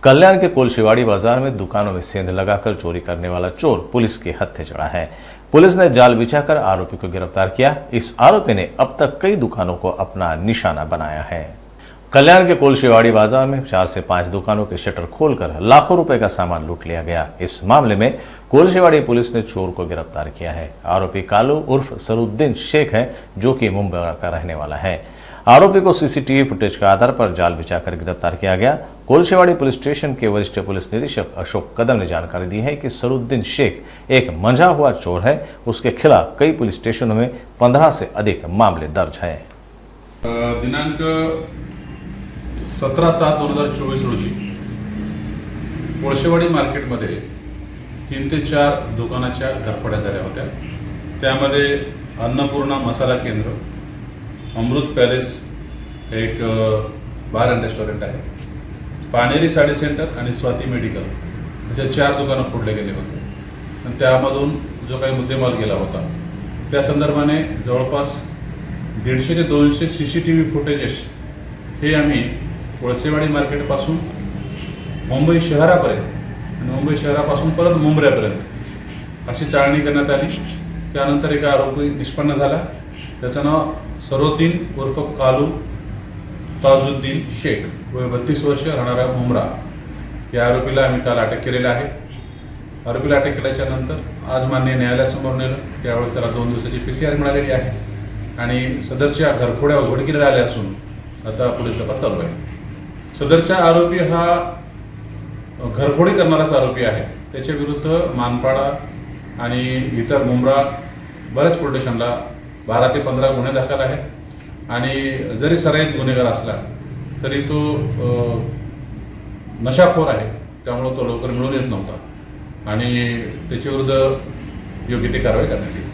कल्याण के कोलशिवाड़ी बाजार में दुकानों में सेंध लगाकर चोरी करने वाला चोर पुलिस के हत्थे चढ़ा है। पुलिस ने जाल बिछाकर आरोपी को गिरफ्तार किया। इस आरोपी ने अब तक कई दुकानों को अपना निशाना बनाया है। कल्याण के कोलशिवाड़ी बाजार में 4 से 5 दुकानों के शटर खोलकर लाखों रुपए का सामान लूट लिया गया। इस मामले में कोलशिवाड़ी पुलिस ने चोर को गिरफ्तार किया है। आरोपी कालू उर्फ सरुद्दीन शेख है, जो कि मुंबई का रहने वाला है। आरोपी को सीसीटीवी फुटेज के आधार पर जाल बिछाकर गिरफ्तार किया गया। कोलशिवाड़ी पुलिस स्टेशन के वरिष्ठ पुलिस निरीक्षक अशोक कदम ने जानकारी दी है कि सरुद्दीन शेख एक मंझा हुआ चोर है। उसके खिलाफ कई पुलिस स्टेशनों में 15 से अधिक मामले दर्ज है। दिनांक 17/7/2024 रोजी कोळशेवाडी मार्केटमध्ये 3 ते 4 दुकानाच्या घरफोड्या झाल्या होत्या। त्यामध्ये अन्नपूर्णा मसाला केंद्र, अमृत पॅलेस एक बार अँड रेस्टॉरंट आहे, पानेरी साडी सेंटर आणि स्वाती मेडिकल अशा 4 दुकानं फोडले गेले होते। आणि त्यामधून जो काही मुद्देमाल गेला होता त्या संदर्भाने जवळपास 150 ते 200 सीसीटीव्ही फुटेजेस हे आम्ही कोळशेवाडी मार्केटपासून मुंबई शहरापर्यंत आणि मुंबई शहरापासून परत मुंब्र्यापर्यंत अशी चाळणी करण्यात आली। त्यानंतर एक आरोपी निष्पन्न झाला। त्याचं नाव सरुद्दीन उर्फ कालू ताजुद्दीन शेख, वय 32 वर्ष, राहणारा मुंब्रा, या आरोपीला आम्ही काल अटक केलेला आहे। आरोपीला अटक केल्याच्या नंतर आज मान्य न्यायालयासमोर नेलं। त्यावेळेस त्याला 2 दिवसाची PCR मिळालेली आहे आणि सदरच्या घरफोड्या उघडकीला आल्या असून आता पुढील तपास चालू आहे। सदरचा आरोपी हा घरफोडी करणाराच आरोपी आहे। त्याच्या विरुद्ध मानपाडा आणि इतर मुंब्रा बऱ्याच पोलीस स्टेशनला 12 ते 15 गुन्हे दाखल आहेत आणि जरी सराईत गुन्हेगार असला तरी तो नशाखोर आहे, त्यामुळे तो लवकर मिळून येत नव्हता आणि त्याच्या विरुद्ध योग्य ती कारवाई करण्यात येईल।